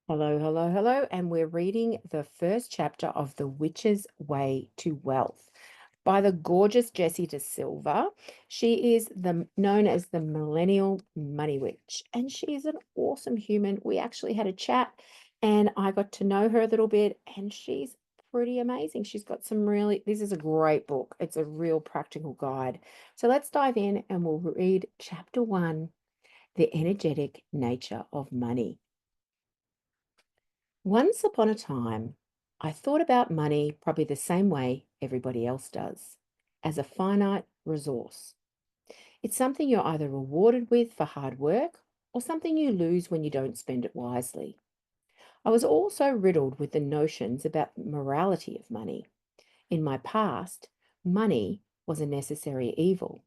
Hello, hello, hello. And we're reading the first chapter of The Witch's Way to Wealth by the gorgeous Jessie Da Silva. She is known as the Millennial Money Witch, and she's an awesome human. We actually had a chat and I got to know her a little bit, and she's pretty amazing. She's got this is a great book. It's a real practical guide. So let's dive in and we'll read chapter 1, The Energetic Nature of Money. Once upon a time, I thought about money probably the same way everybody else does, as a finite resource. It's something you're either rewarded with for hard work or something you lose when you don't spend it wisely. I was also riddled with the notions about the morality of money. In my past, money was a necessary evil.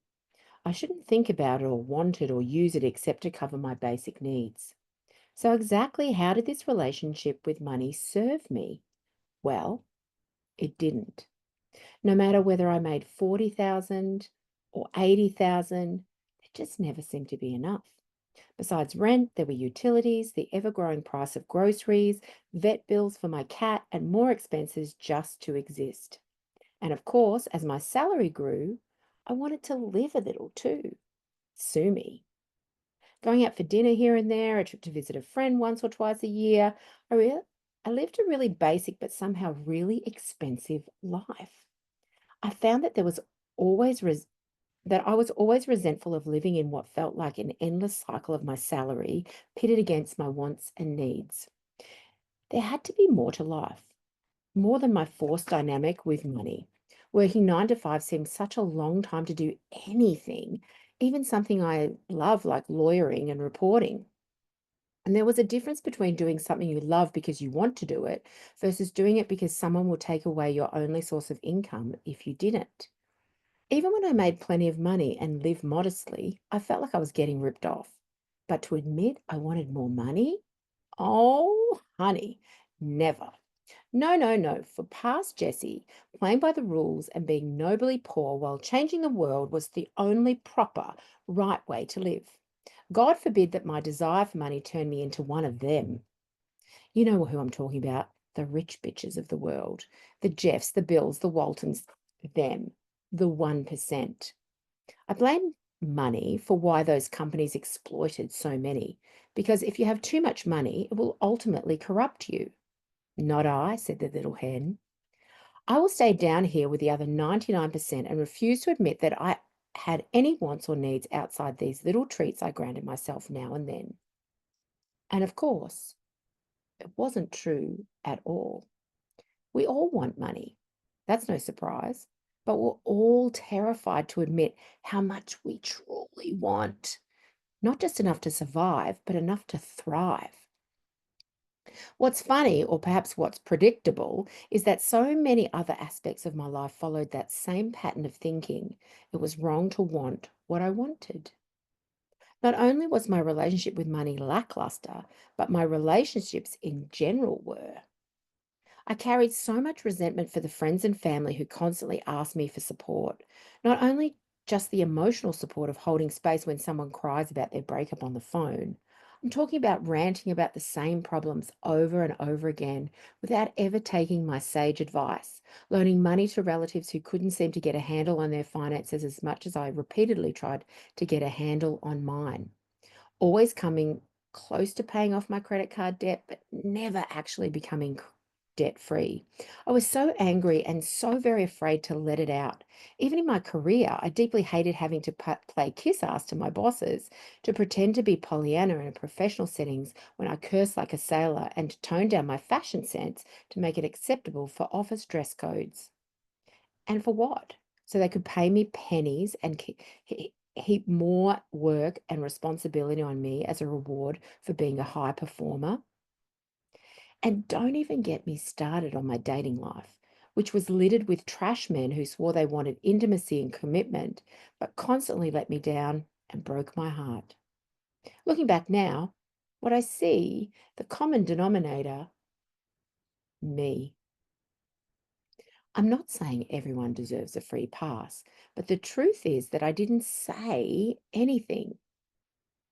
I shouldn't think about it or want it or use it except to cover my basic needs. So, exactly how did this relationship with money serve me? Well, it didn't. No matter whether I made 40,000 or 80,000, it just never seemed to be enough. Besides rent, there were utilities, the ever-growing price of groceries, vet bills for my cat, and more expenses just to exist. And of course, as my salary grew, I wanted to live a little too. Sue me. Going out for dinner here and there, a trip to visit a friend once or twice a year. I, re- I lived a really basic but somehow really expensive life. I found that always I was always resentful of living in what felt like an endless cycle of my salary pitted against my wants and needs. There had to be more to life, more than my forced dynamic with money. Working 9 to 5 seemed such a long time to do anything, even something I love like lawyering and reporting. And there was a difference between doing something you love because you want to do it versus doing it because someone will take away your only source of income if you didn't. Even when I made plenty of money and lived modestly, I felt like I was getting ripped off. But to admit I wanted more money? Oh, honey, never. No, no, no. For past Jessie, playing by the rules and being nobly poor while changing the world was the only proper, right way to live. God forbid that my desire for money turned me into one of them. You know who I'm talking about, the rich bitches of the world, the Jeffs, the Bills, the Waltons, them, the 1%. I blame money for why those companies exploited so many, because if you have too much money, it will ultimately corrupt you. Not I, said the little hen. I will stay down here with the other 99% and refuse to admit that I had any wants or needs outside these little treats I granted myself now and then. And of course, it wasn't true at all. We all want money. That's no surprise. But we're all terrified to admit how much we truly want. Not just enough to survive, but enough to thrive. What's funny, or perhaps what's predictable, is that so many other aspects of my life followed that same pattern of thinking. It was wrong to want what I wanted. Not only was my relationship with money lackluster, but my relationships in general were. I carried so much resentment for the friends and family who constantly asked me for support, not only just the emotional support of holding space when someone cries about their breakup on the phone. I'm talking about ranting about the same problems over and over again without ever taking my sage advice, loaning money to relatives who couldn't seem to get a handle on their finances as much as I repeatedly tried to get a handle on mine, always coming close to paying off my credit card debt, but never actually becoming debt free. I was so angry and so very afraid to let it out. Even in my career, I deeply hated having to play kiss ass to my bosses, to pretend to be Pollyanna in professional settings when I cursed like a sailor, and to tone down my fashion sense to make it acceptable for office dress codes. And for what? So they could pay me pennies and heap more work and responsibility on me as a reward for being a high performer. And don't even get me started on my dating life, which was littered with trash men who swore they wanted intimacy and commitment, but constantly let me down and broke my heart. Looking back now, what I see, the common denominator, me. I'm not saying everyone deserves a free pass, but the truth is that I didn't say anything.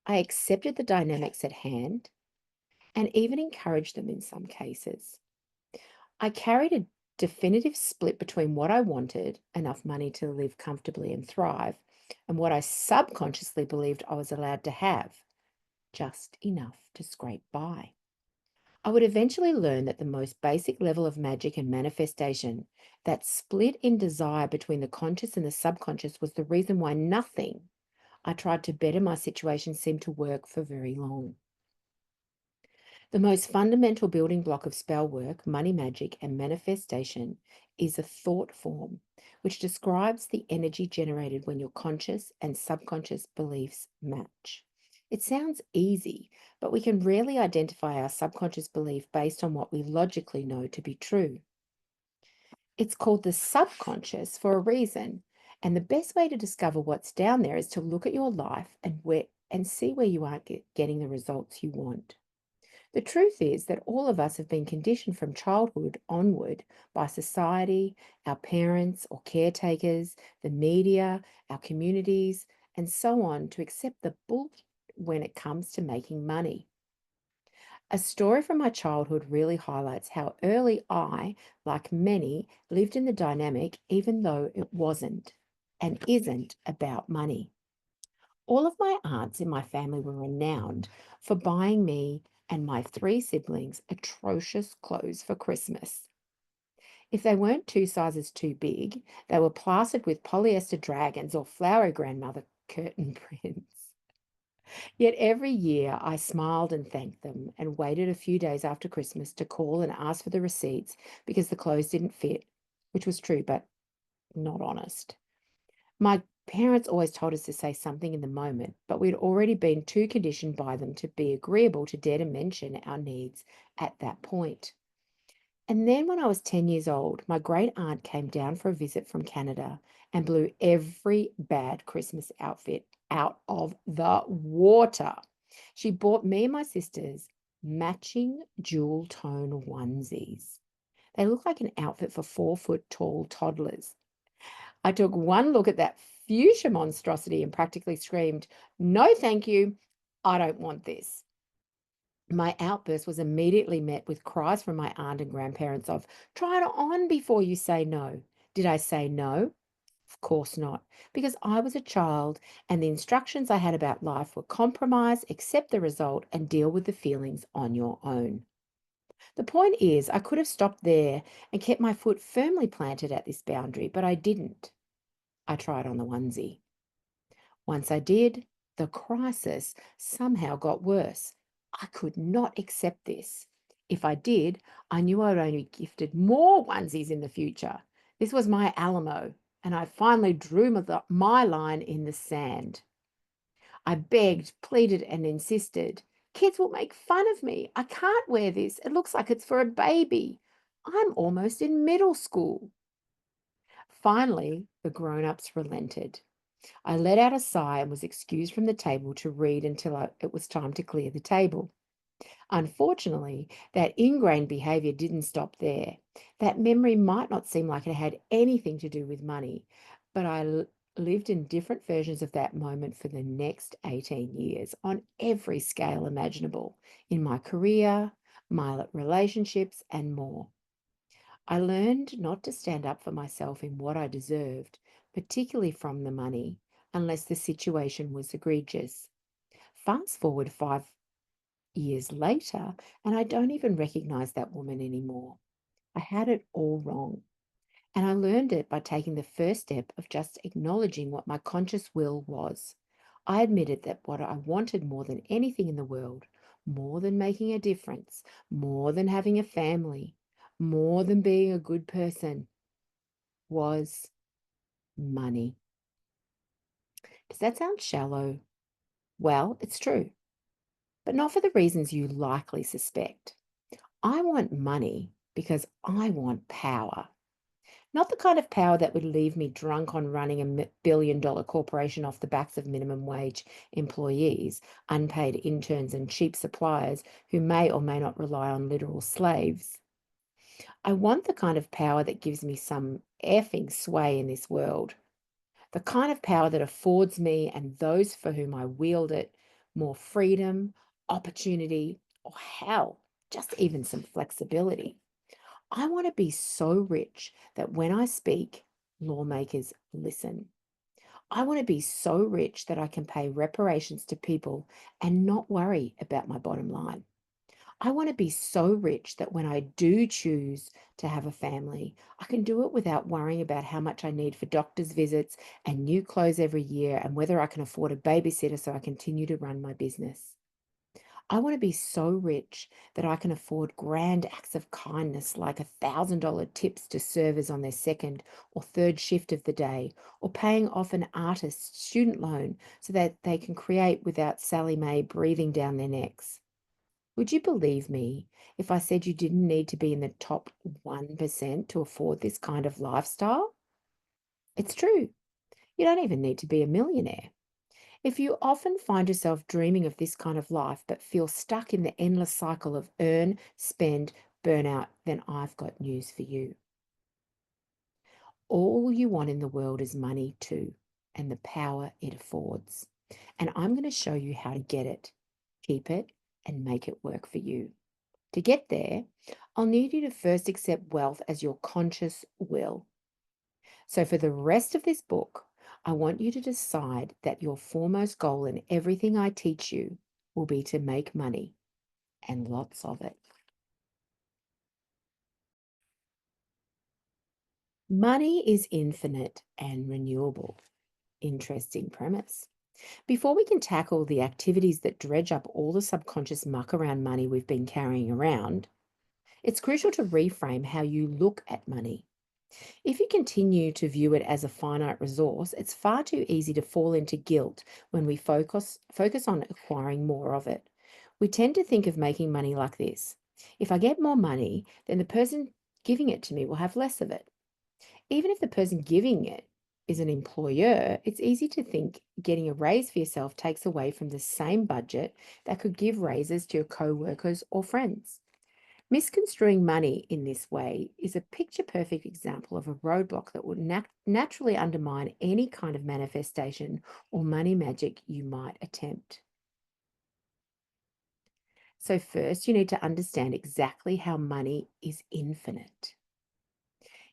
I accepted the dynamics at hand, and even encouraged them in some cases. I carried a definitive split between what I wanted, enough money to live comfortably and thrive, and what I subconsciously believed I was allowed to have, just enough to scrape by. I would eventually learn that the most basic level of magic and manifestation, that split in desire between the conscious and the subconscious, was the reason why nothing I tried to better my situation seemed to work for very long. The most fundamental building block of spell work, money magic, and manifestation is a thought form, which describes the energy generated when your conscious and subconscious beliefs match. It sounds easy, but we can rarely identify our subconscious belief based on what we logically know to be true. It's called the subconscious for a reason, and the best way to discover what's down there is to look at your life and see where you aren't getting the results you want. The truth is that all of us have been conditioned from childhood onward by society, our parents or caretakers, the media, our communities, and so on to accept the bull when it comes to making money. A story from my childhood really highlights how early I, like many, lived in the dynamic even though it wasn't and isn't about money. All of my aunts in my family were renowned for buying me and my three siblings atrocious clothes for Christmas. If they weren't two sizes too big, they were plastered with polyester dragons or flowery grandmother curtain prints. Yet every year I smiled and thanked them and waited a few days after Christmas to call and ask for the receipts because the clothes didn't fit, which was true, but not honest. My parents always told us to say something in the moment, but we'd already been too conditioned by them to be agreeable to dare to mention our needs at that point. And then when I was 10 years old, my great aunt came down for a visit from Canada and blew every bad Christmas outfit out of the water. She bought me and my sisters matching jewel tone onesies. They look like an outfit for 4 foot tall toddlers. I took one look at that fuchsia monstrosity and practically screamed, "No, thank you. I don't want this." My outburst was immediately met with cries from my aunt and grandparents of, "Try it on before you say no." Did I say no? Of course not, because I was a child and the instructions I had about life were compromise, accept the result, and deal with the feelings on your own. The point is, I could have stopped there and kept my foot firmly planted at this boundary, but I didn't. I tried on the onesie. Once I did, the crisis somehow got worse. I could not accept this. If I did, I knew I'd only gifted more onesies in the future. This was my Alamo, and I finally drew my line in the sand. I begged, pleaded, and insisted. Kids will make fun of me. I can't wear this. It looks like it's for a baby. I'm almost in middle school. Finally, the grown-ups relented. I let out a sigh and was excused from the table to read until it was time to clear the table. Unfortunately, that ingrained behavior didn't stop there. That memory might not seem like it had anything to do with money, but I lived in different versions of that moment for the next 18 years on every scale imaginable in my career, my relationships, and more. I learned not to stand up for myself in what I deserved, particularly from the money, unless the situation was egregious. Fast forward 5 years later, and I don't even recognize that woman anymore. I had it all wrong. And I learned it by taking the first step of just acknowledging what my conscious will was. I admitted that what I wanted more than anything in the world, more than making a difference, more than having a family, more than being a good person, was money. Does that sound shallow? Well, it's true, but not for the reasons you likely suspect. I want money because I want power. Not the kind of power that would leave me drunk on running a billion-dollar corporation off the backs of minimum wage employees, unpaid interns, and cheap suppliers who may or may not rely on literal slaves. I want the kind of power that gives me some effing sway in this world. The kind of power that affords me and those for whom I wield it more freedom, opportunity, or hell, just even some flexibility. I want to be so rich that when I speak, lawmakers listen. I want to be so rich that I can pay reparations to people and not worry about my bottom line. I want to be so rich that when I do choose to have a family, I can do it without worrying about how much I need for doctor's visits and new clothes every year and whether I can afford a babysitter so I continue to run my business. I want to be so rich that I can afford grand acts of kindness like $1,000 tips to servers on their second or third shift of the day, or paying off an artist's student loan so that they can create without Sally Mae breathing down their necks. Would you believe me if I said you didn't need to be in the top 1% to afford this kind of lifestyle? It's true. You don't even need to be a millionaire. If you often find yourself dreaming of this kind of life but feel stuck in the endless cycle of earn, spend, burnout, then I've got news for you. All you want in the world is money too, and the power it affords. And I'm going to show you how to get it, keep it, and make it work for you. To get there, I'll need you to first accept wealth as your conscious will. So, for the rest of this book, I want you to decide that your foremost goal in everything I teach you will be to make money and lots of it. Money is infinite and renewable. Interesting premise. Before we can tackle the activities that dredge up all the subconscious muck around money we've been carrying around, it's crucial to reframe how you look at money. If you continue to view it as a finite resource, it's far too easy to fall into guilt when we focus on acquiring more of it. We tend to think of making money like this. If I get more money, then the person giving it to me will have less of it. Even if the person giving it is an employer, it's easy to think getting a raise for yourself takes away from the same budget that could give raises to your co-workers or friends. Misconstruing money in this way is a picture perfect example of a roadblock that would naturally undermine any kind of manifestation or money magic you might attempt. So, first, you need to understand exactly how money is infinite.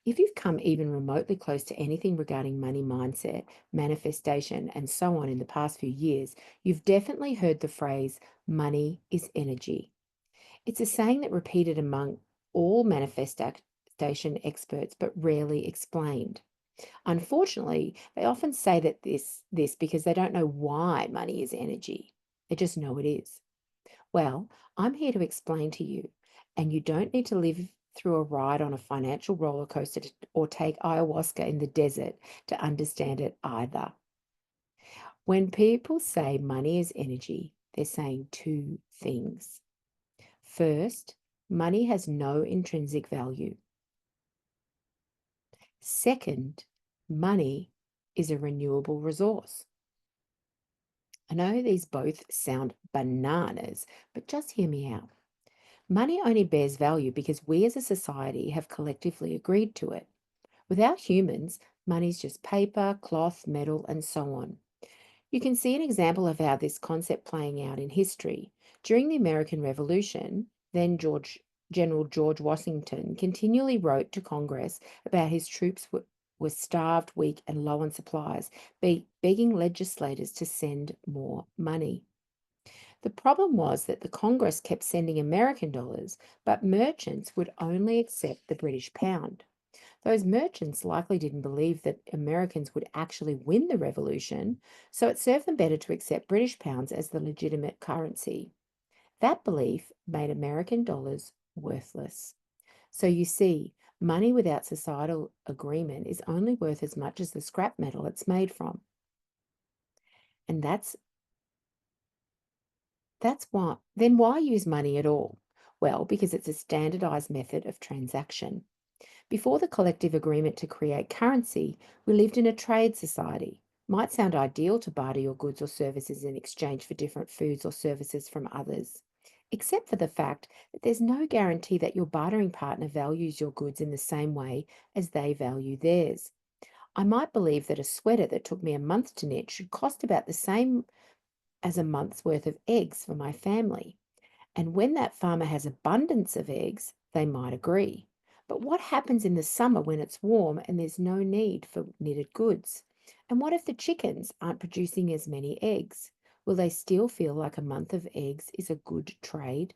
If you've come even remotely close to anything regarding money mindset, manifestation, and so on in the past few years, you've definitely heard the phrase money is energy. It's a saying that repeated among all manifestation experts, but rarely explained. Unfortunately, they often say that this because they don't know why money is energy. They just know it is. Well, I'm here to explain to you, and you don't need to live through a ride on a financial roller coaster or take ayahuasca in the desert to understand it either. When people say money is energy, they're saying two things. First, money has no intrinsic value. Second, money is a renewable resource. I know these both sound bananas, but just hear me out. Money only bears value because we as a society have collectively agreed to it. Without humans, money's just paper, cloth, metal, and so on. You can see an example of how this concept playing out in history. During the American Revolution, General George Washington continually wrote to Congress about his troops were starved, weak, and low on supplies, begging legislators to send more money. The problem was that the Congress kept sending American dollars, but merchants would only accept the British pound. Those merchants likely didn't believe that Americans would actually win the revolution, so it served them better to accept British pounds as the legitimate currency. That belief made American dollars worthless. So you see, money without societal agreement is only worth as much as the scrap metal it's made from. And that's why use money at all? Well, because it's a standardized method of transaction. Before the collective agreement to create currency, we lived in a trade society. Might sound ideal to barter your goods or services in exchange for different foods or services from others, except for the fact that there's no guarantee that your bartering partner values your goods in the same way as they value theirs. I might believe that a sweater that took me a month to knit should cost about the same as a month's worth of eggs for my family. And when that farmer has abundance of eggs, they might agree. But what happens in the summer when it's warm and there's no need for knitted goods? And what if the chickens aren't producing as many eggs? Will they still feel like a month of eggs is a good trade?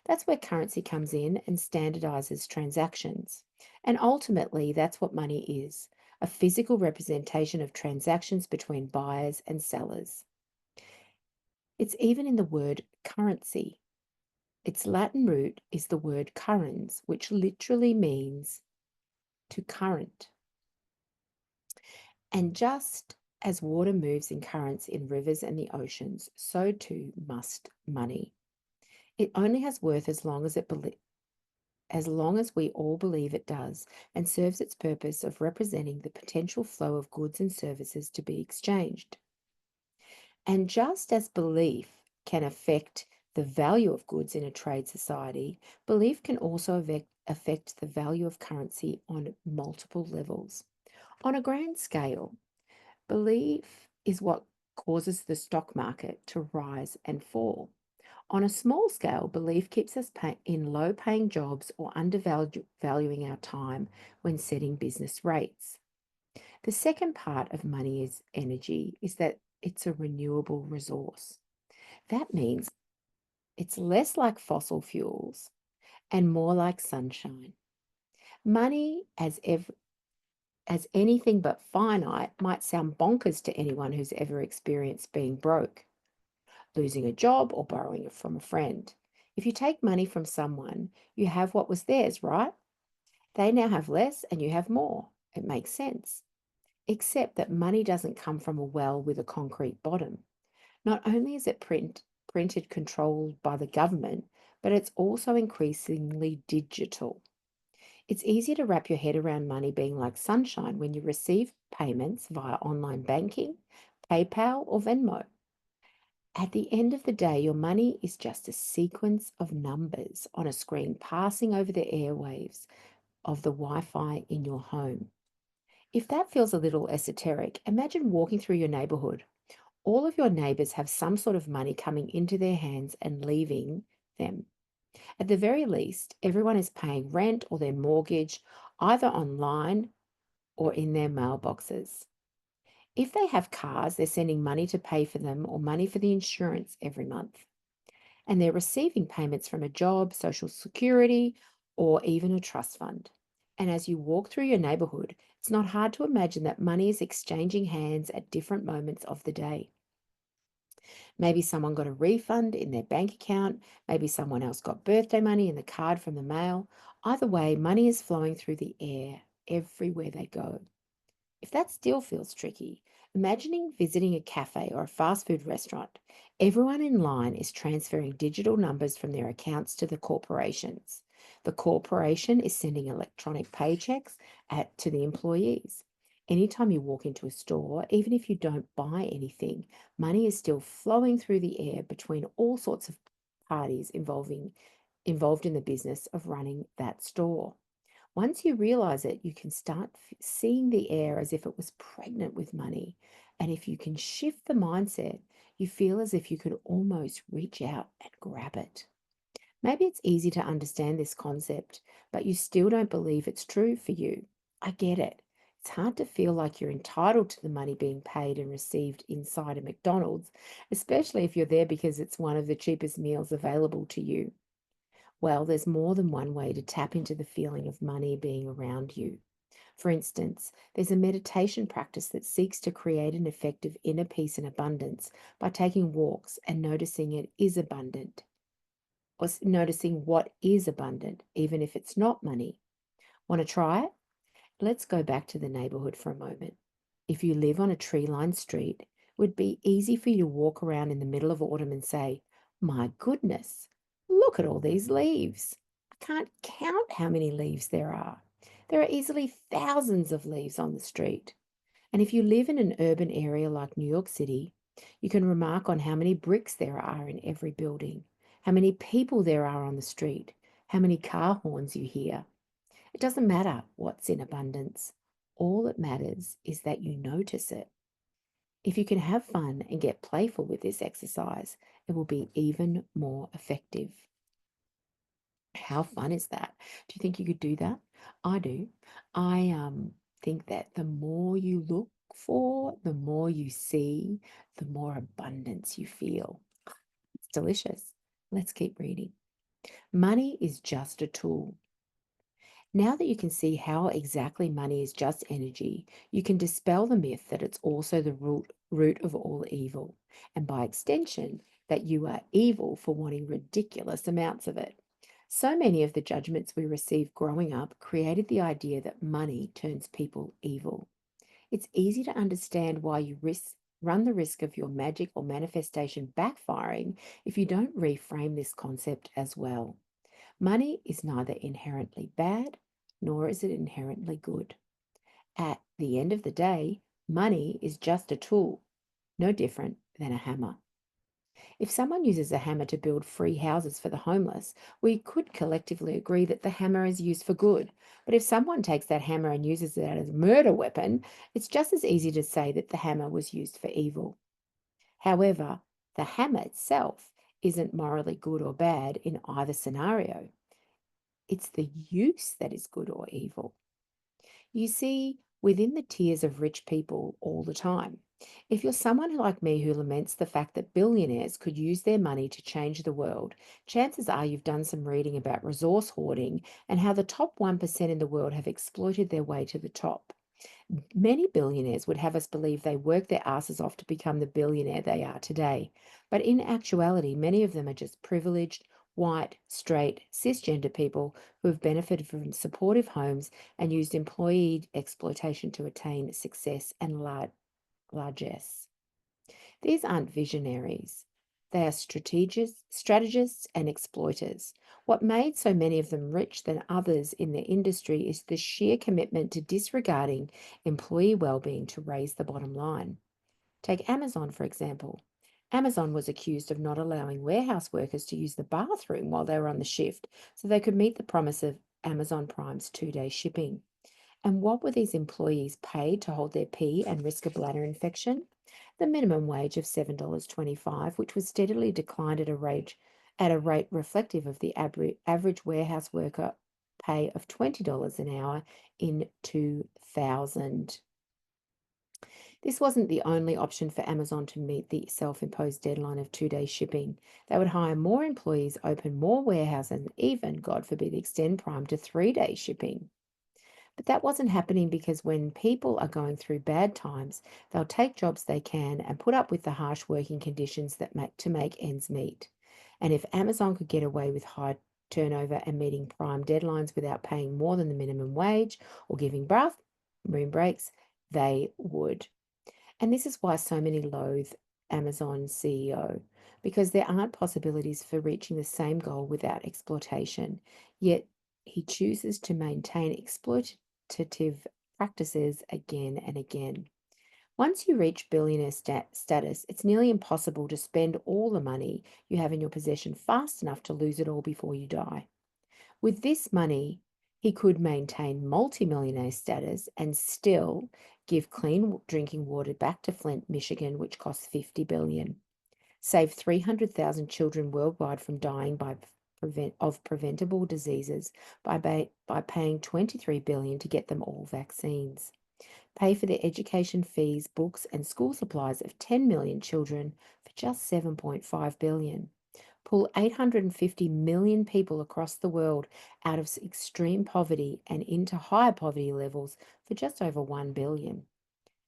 That's where currency comes in and standardizes transactions. And ultimately, that's what money is, a physical representation of transactions between buyers and sellers. It's even in the word currency. Its Latin root is the word currens, which literally means to current. And just as water moves in currents in rivers and the oceans, so too must money. It only has worth as long as we all believe it does, and serves its purpose of representing the potential flow of goods and services to be exchanged. And just as belief can affect the value of goods in a trade society, belief can also affect the value of currency on multiple levels. On a grand scale, belief is what causes the stock market to rise and fall. On a small scale, belief keeps us in low-paying jobs or undervaluing our time when setting business rates. The second part of money is energy, is that it's a renewable resource. That means it's less like fossil fuels and more like sunshine. Money, as anything but finite, might sound bonkers to anyone who's ever experienced being broke, losing a job, or borrowing it from a friend. If you take money from someone, you have what was theirs, right? They now have less and you have more. It makes sense. Except that money doesn't come from a well with a concrete bottom. Not only is it printed controlled by the government, but it's also increasingly digital. It's easier to wrap your head around money being like sunshine when you receive payments via online banking, PayPal, or Venmo. At the end of the day, your money is just a sequence of numbers on a screen passing over the airwaves of the Wi-Fi in your home. If that feels a little esoteric, imagine walking through your neighborhood. All of your neighbors have some sort of money coming into their hands and leaving them. At the very least, everyone is paying rent or their mortgage, either online or in their mailboxes. If they have cars, they're sending money to pay for them or money for the insurance every month. And they're receiving payments from a job, Social Security, or even a trust fund. And as you walk through your neighborhood, it's not hard to imagine that money is exchanging hands at different moments of the day. Maybe someone got a refund in their bank account. Maybe someone else got birthday money in the card from the mail. Either way, money is flowing through the air everywhere they go. If that still feels tricky, imagining visiting a cafe or a fast food restaurant. Everyone in line is transferring digital numbers from their accounts to the corporations. The corporation is sending electronic paychecks to the employees. Anytime you walk into a store, even if you don't buy anything, money is still flowing through the air between all sorts of parties involved in the business of running that store. Once you realize it, you can start seeing the air as if it was pregnant with money. And if you can shift the mindset, you feel as if you could almost reach out and grab it. Maybe it's easy to understand this concept, but you still don't believe it's true for you. I get it. It's hard to feel like you're entitled to the money being paid and received inside a McDonald's, especially if you're there because it's one of the cheapest meals available to you. Well, there's more than one way to tap into the feeling of money being around you. For instance, there's a meditation practice that seeks to create an effect of inner peace and abundance by taking walks and noticing it is abundant, or noticing what is abundant, even if it's not money. Want to try it? Let's go back to the neighborhood for a moment. If you live on a tree-lined street, it would be easy for you to walk around in the middle of autumn and say, "My goodness, look at all these leaves. I can't count how many leaves there are. There are easily thousands of leaves on the street." And if you live in an urban area like New York City, you can remark on how many bricks there are in every building, how many people there are on the street, how many car horns you hear. It doesn't matter what's in abundance. All that matters is that you notice it. If you can have fun and get playful with this exercise, it will be even more effective. How fun is that? Do you think you could do that? I do. I think that the more you look for, the more you see, the more abundance you feel. It's delicious. Let's keep reading. Money is just a tool. Now that you can see how exactly money is just energy, you can dispel the myth that it's also the root of all evil, and by extension, that you are evil for wanting ridiculous amounts of it. So many of the judgments we received growing up created the idea that money turns people evil. It's easy to understand why you run the risk of your magic or manifestation backfiring if you don't reframe this concept as well. Money is neither inherently bad nor is it inherently good. At the end of the day, money is just a tool, no different than a hammer. If someone uses a hammer to build free houses for the homeless, we could collectively agree that the hammer is used for good. But if someone takes that hammer and uses it as a murder weapon, it's just as easy to say that the hammer was used for evil. However, the hammer itself isn't morally good or bad in either scenario. It's the use that is good or evil. You see within the tiers of rich people all the time. If you're someone like me who laments the fact that billionaires could use their money to change the world, chances are you've done some reading about resource hoarding and how the top 1% in the world have exploited their way to the top. Many billionaires would have us believe they worked their asses off to become the billionaire they are today. But in actuality, many of them are just privileged, white, straight, cisgender people who have benefited from supportive homes and used employee exploitation to attain success and largesse. These aren't visionaries. They are strategists and exploiters. What made so many of them rich than others in their industry is the sheer commitment to disregarding employee well-being to raise the bottom line. Take Amazon, for example. Amazon was accused of not allowing warehouse workers to use the bathroom while they were on the shift so they could meet the promise of Amazon Prime's 2-day shipping. And what were these employees paid to hold their pee and risk a bladder infection? The minimum wage of $7.25, which was steadily declined at a rate reflective of the average warehouse worker pay of $20 an hour in 2000. This wasn't the only option for Amazon to meet the self-imposed deadline of 2-day shipping. They would hire more employees, open more warehouses, and even, God forbid, extend Prime to 3-day shipping. But that wasn't happening because when people are going through bad times, they'll take jobs they can and put up with the harsh working conditions that make ends meet. And if Amazon could get away with high turnover and meeting Prime deadlines without paying more than the minimum wage or giving room breaks, they would. And this is why so many loathe Amazon's CEO, because there aren't possibilities for reaching the same goal without exploitation. Yet he chooses to maintain exploitative practices again and again. Once you reach billionaire status, it's nearly impossible to spend all the money you have in your possession fast enough to lose it all before you die. With this money, he could maintain multimillionaire status and still give clean drinking water back to Flint, Michigan, which costs $50 billion, save 300,000 children worldwide from dying of preventable diseases by paying $23 billion to get them all vaccines, pay for their education fees, books, and school supplies of 10 million children for just $7.5 billion, pull 850 million people across the world out of extreme poverty and into higher poverty levels for just over $1 billion.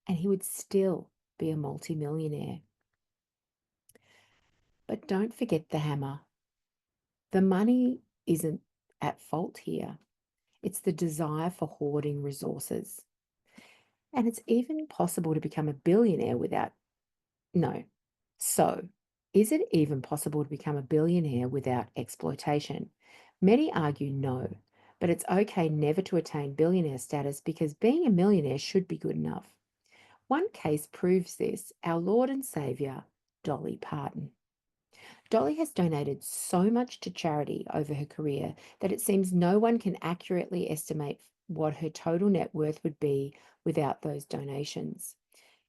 And he would still be a multimillionaire. But don't forget the hammer. The money isn't at fault here. It's the desire for hoarding resources. And it's even possible to become a billionaire without, no. So, is it even possible to become a billionaire without exploitation? Many argue no, but it's okay never to attain billionaire status because being a millionaire should be good enough. One case proves this, our Lord and Saviour, Dolly Parton. Dolly has donated so much to charity over her career that it seems no one can accurately estimate what her total net worth would be without those donations.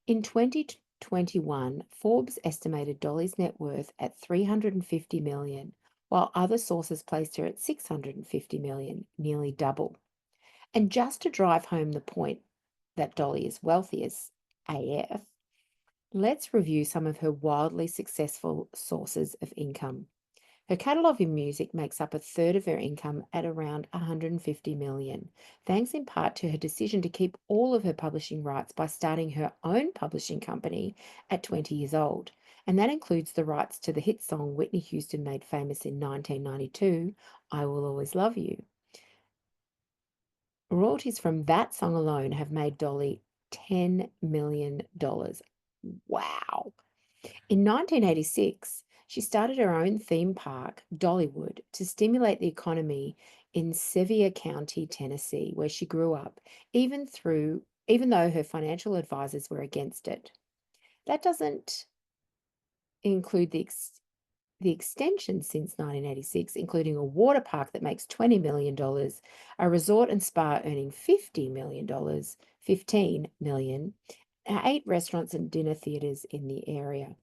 In 20 2021, Forbes estimated Dolly's net worth at 350 million, while other sources placed her at 650 million, nearly double. And just to drive home the point that Dolly is wealthy as AF, let's review some of her wildly successful sources of income. Her catalogue of music makes up a third of her income at around 150 million, thanks in part to her decision to keep all of her publishing rights by starting her own publishing company at 20 years old. And that includes the rights to the hit song Whitney Houston made famous in 1992, I Will Always Love You. Royalties from that song alone have made Dolly $10 million. Wow. In 1986, she started her own theme park, Dollywood, to stimulate the economy in Sevier County, Tennessee, where she grew up, even though her financial advisors were against it. That doesn't include the extension since 1986, including a water park that makes $20 million, a resort and spa earning $50 million, $15 million, 8 restaurants and dinner theaters in the area.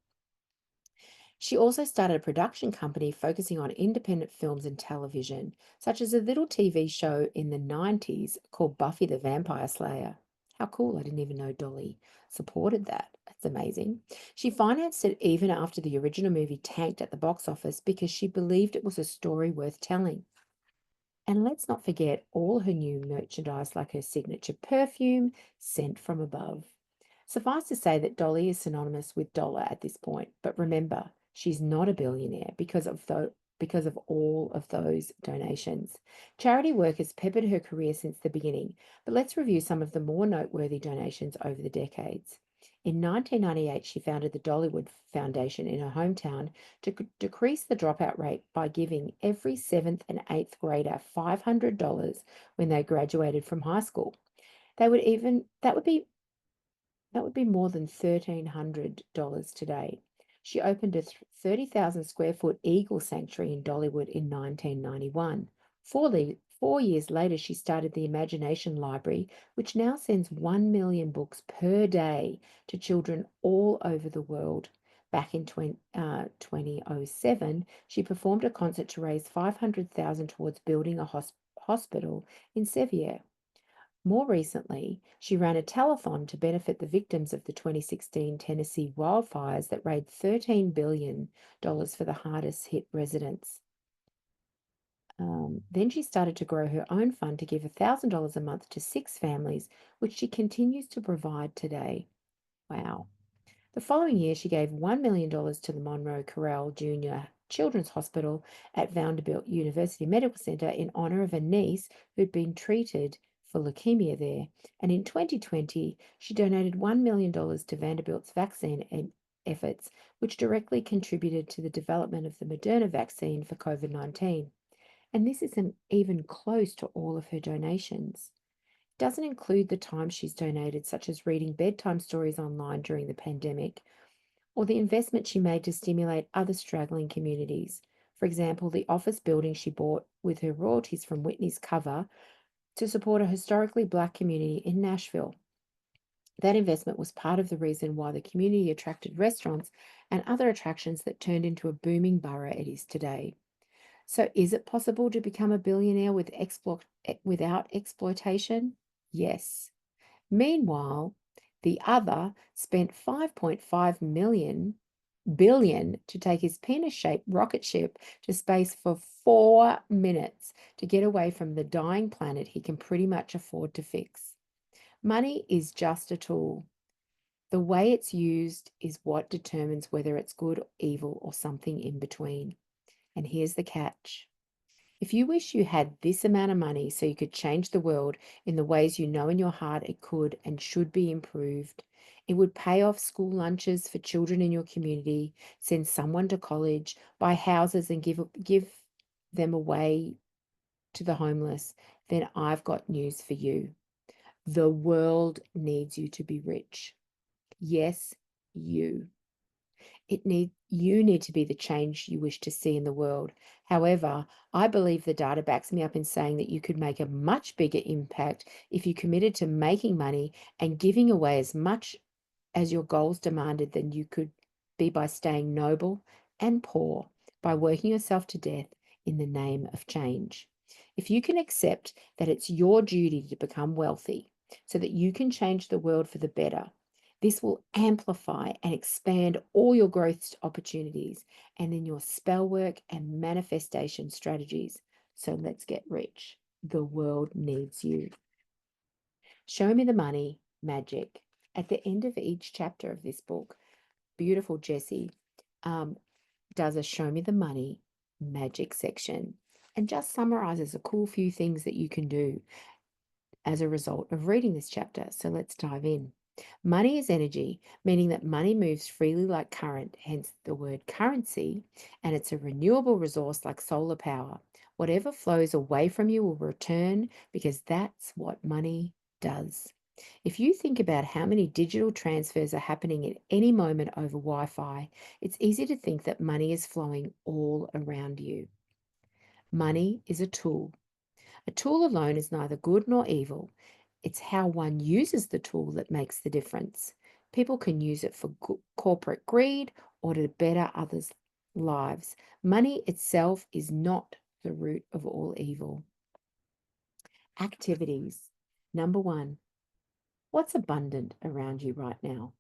She also started a production company focusing on independent films and television, such as a little TV show in the 90s called Buffy the Vampire Slayer. How cool, I didn't even know Dolly supported that. That's amazing. She financed it even after the original movie tanked at the box office because she believed it was a story worth telling. And let's not forget all her new merchandise like her signature perfume, Scent from Above. Suffice to say that Dolly is synonymous with dollar at this point, but remember, she's not a billionaire because of all of those donations. Charity work has peppered her career since the beginning, but let's review some of the more noteworthy donations over the decades. In 1998, she founded the Dollywood Foundation in her hometown to decrease the dropout rate by giving every 7th and 8th grader $500 when they graduated from high school. That would be more than $1,300 today. She opened a 30,000 square foot eagle sanctuary in Dollywood in 1991. 4 years later, she started the Imagination Library, which now sends 1 million books per day to children all over the world. Back in 2007, she performed a concert to raise $500,000 towards building a hospital in Sevier. More recently, she ran a telethon to benefit the victims of the 2016 Tennessee wildfires that raised $13 billion for the hardest hit residents. Then she started to grow her own fund to give $1,000 a month to 6 families, which she continues to provide today. Wow. The following year, she gave $1 million to the Monroe Corral Jr. Children's Hospital at Vanderbilt University Medical Center in honor of a niece who'd been treated for leukemia there. And in 2020, she donated $1 million to Vanderbilt's vaccine efforts, which directly contributed to the development of the Moderna vaccine for COVID-19. And this isn't even close to all of her donations. It doesn't include the time she's donated, such as reading bedtime stories online during the pandemic, or the investment she made to stimulate other straggling communities. For example, the office building she bought with her royalties from Whitney's cover to support a historically Black community in Nashville. That investment was part of the reason why the community attracted restaurants and other attractions that turned into a booming borough it is today. So is it possible to become a billionaire without exploitation? Yes. Meanwhile, the other spent 5.5 billion to take his penis-shaped rocket ship to space for 4 minutes to get away from the dying planet he can pretty much afford to fix. Money is just a tool. The way it's used is what determines whether it's good, evil, or something in between. And here's the catch. If you wish you had this amount of money so you could change the world in the ways you know in your heart it could and should be improved, it would pay off school lunches for children in your community, send someone to college, buy houses and give them away to the homeless, then I've got news for you. The world needs you to be rich. Yes, you. You need to be the change you wish to see in the world. However, I believe the data backs me up in saying that you could make a much bigger impact if you committed to making money and giving away as much as your goals demanded than you could be by staying noble and poor, by working yourself to death in the name of change. If you can accept that it's your duty to become wealthy so that you can change the world for the better, this will amplify and expand all your growth opportunities and then your spell work and manifestation strategies. So let's get rich. The world needs you. Show me the money, magic. At the end of each chapter of this book, beautiful Jessie does a show me the money magic section and just summarizes a cool few things that you can do as a result of reading this chapter. So let's dive in. Money is energy, meaning that money moves freely like current, hence the word currency, and it's a renewable resource like solar power. Whatever flows away from you will return because that's what money does. If you think about how many digital transfers are happening at any moment over Wi Fi, it's easy to think that money is flowing all around you. Money is a tool. A tool alone is neither good nor evil. It's how one uses the tool that makes the difference. People can use it for corporate greed or to better others' lives. Money itself is not the root of all evil. Activities. Number 1, what's abundant around you right now?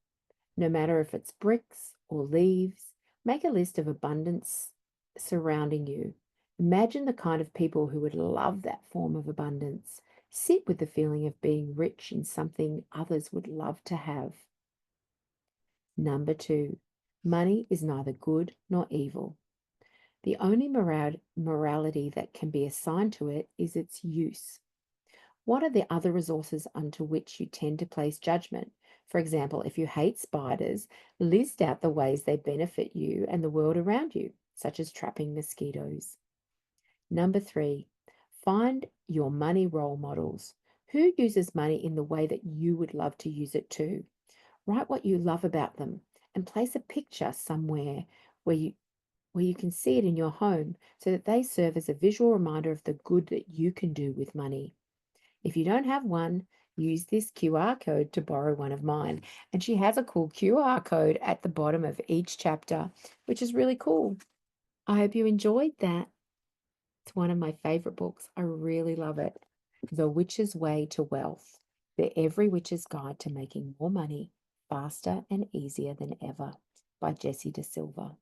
No matter if it's bricks or leaves, make a list of abundance surrounding you. Imagine the kind of people who would love that form of abundance. Sit with the feeling of being rich in something others would love to have. Number 2, money is neither good nor evil. The only morality that can be assigned to it is its use. What are the other resources unto which you tend to place judgment? For example, if you hate spiders, list out the ways they benefit you and the world around you, such as trapping mosquitoes. Number 3, find your money role models. Who uses money in the way that you would love to use it too? Write what you love about them and place a picture somewhere where you can see it in your home so that they serve as a visual reminder of the good that you can do with money. If you don't have one, use this QR code to borrow one of mine. And she has a cool QR code at the bottom of each chapter, which is really cool. I hope you enjoyed that. It's one of my favorite books. I really love it. The Witch's Way to Wealth, the Every Witch's Guide to Making More Money Faster and Easier Than Ever by Jessie Da Silva.